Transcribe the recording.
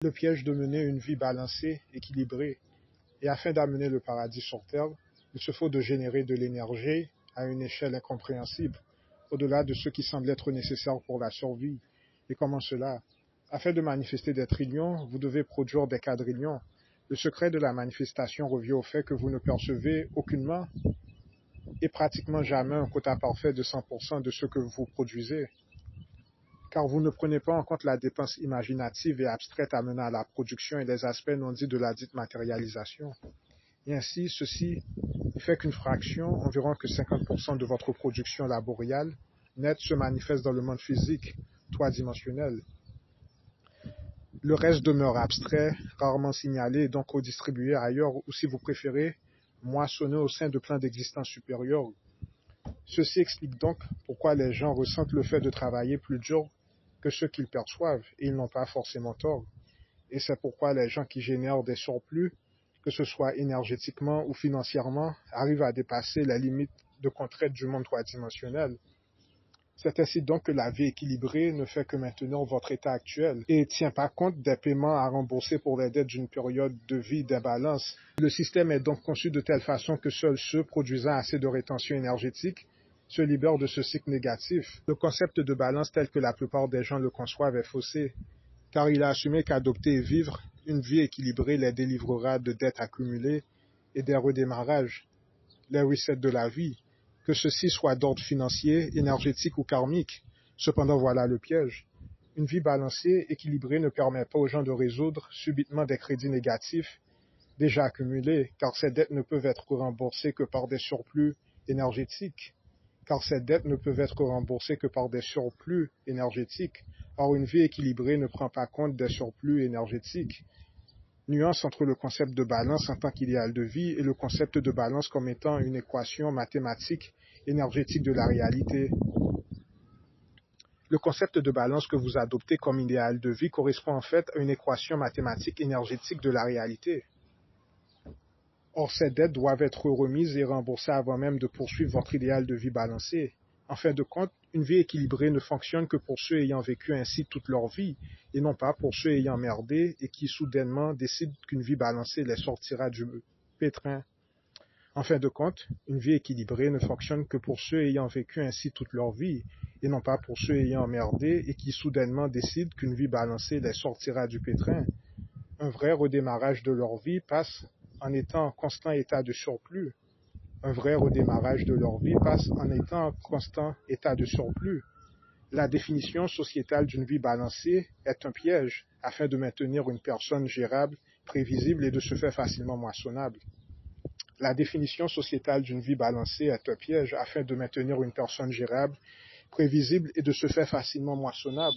Le piège de mener une vie balancée, équilibrée, et afin d'amener le paradis sur terre, il se faut de générer de l'énergie à une échelle incompréhensible, au-delà de ce qui semble être nécessaire pour la survie. Et comment cela? Afin de manifester des trillions, vous devez produire des quadrillions. Le secret de la manifestation revient au fait que vous ne percevez aucunement et pratiquement jamais un quota parfait de 100% de ce que vous produisez, car vous ne prenez pas en compte la dépense imaginative et abstraite amenant à la production et les aspects non dits de la dite matérialisation. Et ainsi, ceci fait qu'une fraction, environ que 50% de votre production laboriale nette se manifeste dans le monde physique, trois-dimensionnel. Le reste demeure abstrait, rarement signalé et donc redistribué ailleurs ou si vous préférez, moissonné au sein de plans d'existence supérieurs. Ceci explique donc pourquoi les gens ressentent le fait de travailler plus dur que ce qu'ils perçoivent et ils n'ont pas forcément tort. Et c'est pourquoi les gens qui génèrent des surplus, que ce soit énergétiquement ou financièrement, arrivent à dépasser la limite de contrainte du monde trois-dimensionnel. C'est ainsi donc que la vie équilibrée ne fait que maintenir votre état actuel et ne tient pas compte des paiements à rembourser pour les dettes d'une période de vie d'imbalance. Le système est donc conçu de telle façon que seuls ceux produisant assez de rétention énergétique se libèrent de ce cycle négatif. Le concept de balance tel que la plupart des gens le conçoivent est faussé, car il a assumé qu'adopter et vivre une vie équilibrée les délivrera de dettes accumulées et des redémarrages, les resets de la vie, que ceci soit d'ordre financier, énergétique ou karmique. Cependant, voilà le piège. Une vie balancée, équilibrée ne permet pas aux gens de résoudre subitement des crédits négatifs déjà accumulés, car ces dettes ne peuvent être remboursées que par des surplus énergétiques. Or, une vie équilibrée ne prend pas compte des surplus énergétiques. Nuance entre le concept de balance en tant qu'idéal de vie et le concept de balance comme étant une équation mathématique énergétique de la réalité. Le concept de balance que vous adoptez comme idéal de vie correspond en fait à une équation mathématique énergétique de la réalité. Or, ces dettes doivent être remises et remboursées avant même de poursuivre votre idéal de vie balancé. En fin de compte, une vie équilibrée ne fonctionne que pour ceux ayant vécu ainsi toute leur vie, et non pas pour ceux ayant merdé et qui soudainement décident qu'une vie balancée les sortira du pétrin. En fin de compte, une vie équilibrée ne fonctionne que pour ceux ayant vécu ainsi toute leur vie, et non pas pour ceux ayant merdé et qui soudainement décident qu'une vie balancée les sortira du pétrin. Un vrai redémarrage de leur vie passe en étant en constant état de surplus. La définition sociétale d'une vie balancée est un piège afin de maintenir une personne gérable, prévisible et de ce fait facilement moissonnable. La définition sociétale d'une vie balancée est un piège afin de maintenir une personne gérable, prévisible et de ce fait facilement moissonnable.